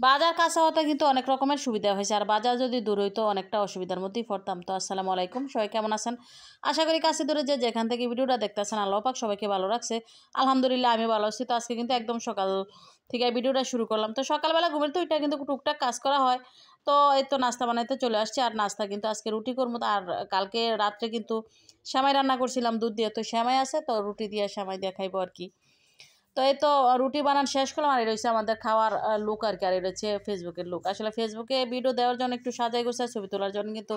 বাজার কাছে হতে কিন্তু অনেক রকমের সুবিধা হয়েছে, আর বাজার যদি দূর হইতো অনেকটা অসুবিধার মধ্যেই পড়তাম। তো আসসালামু আলাইকুম, সবাই কেমন আছেন? আশা করি কাছে দূরে যে যেখান থেকে ভিডিওটা দেখতেছেন আল্লাহ পাক সবাইকে ভালো রাখছে। আলহামদুলিল্লাহ আমি ভালো আছি। তো আজকে কিন্তু একদম সকাল থেকে ভিডিওটা শুরু করলাম। তো সকালবেলা ঘুমের তো এটা কিন্তু টুকটাক কাজ করা হয়। তো এই তো নাস্তা বানাইতে চলে আসছি, আর নাস্তা কিন্তু আজকে রুটি করবো। আর কালকে রাত্রে কিন্তু সেমাই রান্না করছিলাম দুধ দিয়ে, তো সেমাই আছে, তো রুটি দিয়ে সেমাই দিয়ে খাইবো আর কি। তো এই তো রুটি বানান শেষ করলাম, আর এটা হচ্ছে আমাদের খাওয়ার লুক আর কি। আর এটা হচ্ছে ফেসবুকের লুক। আসলে ফেসবুকে ভিডিও দেওয়ার জন্য একটু সাজাই গোছায় ছবি তোলার জন্য কিন্তু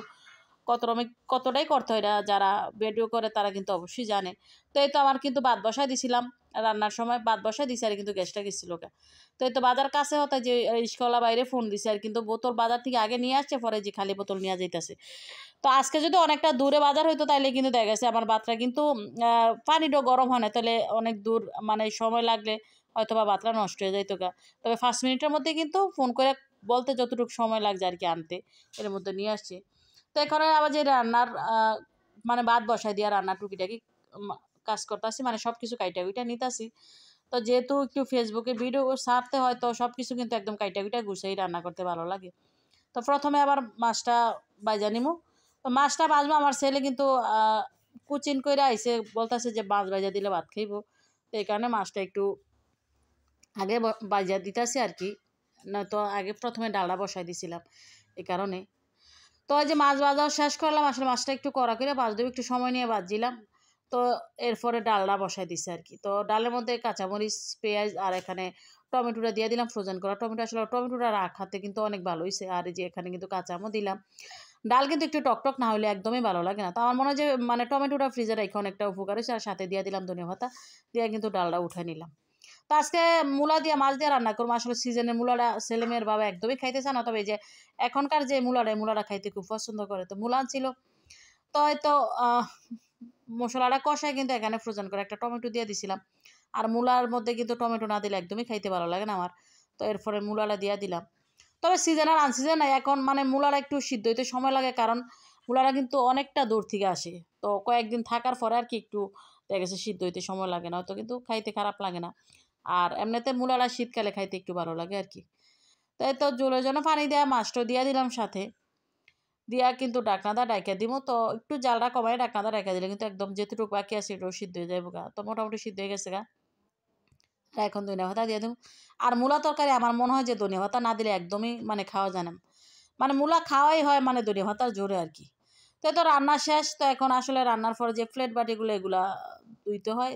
কতটাই করতে হয়, এটা যারা ভিডিও করে তারা কিন্তু অবশ্যই জানে। তো এই তো আমার কিন্তু ভাত বসায় দিছিলাম, রান্নার সময় ভাত বসায় দিছি, আর কিন্তু গ্যাসটা গেছিল। তো এই তো বাজার কাছে হতো যে রিস্কাওয়ালা বাইরে ফোন দিছে, আর কিন্তু বোতল বাজার থেকে আগে নিয়ে আসছে, পরে যে খালি বোতল নিয়ে যাইতেছে। তো আজকে যদি অনেকটা দূরে বাজার হইতো তাইলে কিন্তু দেখা গেছে আমার ভাতটা কিন্তু পানিটাও গরম হয় না, তাহলে অনেক দূর মানে সময় লাগলে হয়তো বা ভাতটা নষ্ট হয়ে যাইতো গা। তবে 5 মিনিটের মধ্যে কিন্তু ফোন করে বলতে যতটুকু সময় লাগছে আর কি আনতে, এর মধ্যে নিয়ে আসছে। তো এখানে আবার যে রান্নার মানে ভাত বসাই দিয়া রান্নার টুকিটাকি কাজ করতেছি, মানে সব কিছু কাইটা কুইটা নিতেছি। তো যেহেতু একটু ফেসবুকে ভিডিও ছাড়তে হয়, তো সব কিছু কিন্তু একদম কাইটা কুইটা গুছাই রান্না করতে ভালো লাগে। তো প্রথমে আবার মাছটা ভাজা নিমু। তো মাছটা ভাজবো, আমার ছেলে কিন্তু কুচিন করে আইসে বলতেছে যে মাছ ভাজা দিলে ভাত খাইব। তো এই কারণে মাছটা একটু আগে ভাজা দিতেছি আর কি, নয়তো আগে প্রথমে ডালটা বসাই দিছিলাম এই কারণে। তো ওই যে মাছ ভাজাও শেষ করলাম, আসলে মাছটা একটু কড়া করে ভাজ দেবো, একটু সময় নিয়ে ভাজছিলাম। তো এরপরে ডালটা বসাই দিছি আর কি। তো ডালের মধ্যে কাঁচামরিচ, পেঁয়াজ, আর এখানে টমেটোটা দিয়ে দিলাম, ফ্রোজেন করা টমেটো। আসলে টমেটোটা রাখাতে কিন্তু অনেক ভালো হয়েছে। আর এই যে এখানে কিন্তু কাঁচামও দিলাম। ডাল কিন্তু একটু টকটক না হলে একদমই ভালো লাগে না। তো আমার মনে হয় যে মানে টমেটোটা ফ্রিজে রেখে অনেকটা উপকার হয়েছে। আর সাথে দিয়ে দিলাম ধনিয়া পাতা, দিয়ে কিন্তু ডালটা উঠে নিলাম। তো আজকে মূলা দিয়ে মাছ দিয়ে রান্না করবো। আসলে সিজনের মূলাটা ছেলেমেয়ের বাবা একদমই খাইতে চায় না, তবে এই যে এখনকার যে মূলাটা খাইতে খুব পছন্দ করে, তো মূলা ছিল। তো হয়তো মশলাটা কষায় কিন্তু এখানে ফ্রোজেন করে একটা টমেটো দিয়ে দিছিলাম। আর মূলার মধ্যে কিন্তু টমেটো না দিলে একদমই খাইতে ভালো লাগে না আমার। তো এরপরে মূলাটা দিয়ে দিলাম। তবে সিজন আর আনসিজন নাই, এখন মানে মূলারা একটু সিদ্ধ হইতে সময় লাগে, কারণ মূলারা কিন্তু অনেকটা দূর থেকে আসে। তো কয়েকদিন থাকার পরে আর কি একটু দেখা গেছে সিদ্ধ হইতে সময় লাগে না, হয়তো কিন্তু খাইতে খারাপ লাগে না। আর এমনিতে মূলারা শীতকালে খাইতে একটু ভালো লাগে আর কি। তাই তো জলের জন্য পানি দেওয়া, মাছটা দিয়ে দিলাম সাথে, দিয়া কিন্তু ডাকনাদা ডাইকা দিব। তো একটু জালটা কমাই ডাকনাদা ডাইকা দিলে কিন্তু একদম যেটুকু বাকি আছে এটাও সিদ্ধ হয়ে যাবো গা। তো মোটামুটি সিদ্ধ হয়ে গেছে গা। এখন ধনিয়া পাতা দিয়ে দেবো। আর মূলা তরকারি আমার মনে হয় যে ধনিয়া পাতা না দিলে একদমই মানে খাওয়া যায় না। মানে মূলা খাওয়াই হয় মানে ধনিয়া পাতার জোরে আর কি। তো এই তো রান্না শেষ। তো এখন আসলে রান্নার পরে যে প্লেট বাটিগুলো এগুলা ধুইতে হয়,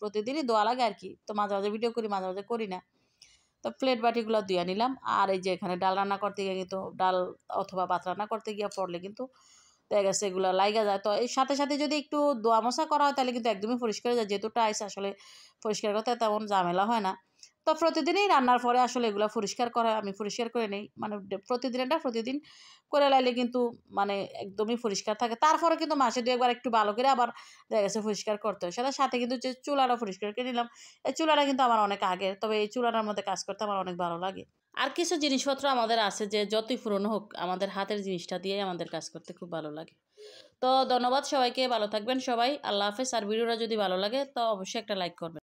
প্রতিদিনই ধোয়া লাগে আর কি। তো মাঝে মাঝে ভিডিও করি, মাঝে মাঝে করি না। তো প্লেট বাটিগুলো ধুয়ে নিলাম। আর এই যে এখানে ডাল রান্না করতে গিয়ে কিন্তু ডাল অথবা ভাত রান্না করতে গিয়ে পড়লে কিন্তু দেখা গেছে এগুলো লাইগা যায়। তো এর সাথে সাথে যদি একটু ধোয়া মোছা করা হয় তাহলে কিন্তু একদমই পরিষ্কার হয়ে যায়, যেহেতু টাইস আসলে পরিষ্কার করতে তেমন ঝামেলা হয় না। তো প্রতিদিনই রান্নার পরে আসলে এগুলো পরিষ্কার করা আমি পরিষ্কার করে নেই, মানে প্রতিদিন করে লাইলে কিন্তু মানে একদমই পরিষ্কার থাকে। তারপরে কিন্তু মাসে 2 একবার একটু ভালো করে আবার দেখা গেছে পরিষ্কার করতে হয়। সেটার সাথে কিন্তু যে চুলাটা পরিষ্কার করে নিলাম, এই চুলাটা কিন্তু আমার অনেক আগের, তবে এই চুলাটার মধ্যে কাজ করতে আমার অনেক ভালো লাগে। আর কিছু জিনিসপত্র আমাদের আছে যে যতই পুরনো হোক আমাদের হাতের জিনিসটা দিয়েই আমাদের কাজ করতে খুব ভালো লাগে। তো ধন্যবাদ সবাইকে, ভালো থাকবেন সবাই, আল্লাহ হাফেজ। আর ভিডিওটা যদি ভালো লাগে তো অবশ্যই একটা লাইক করবেন।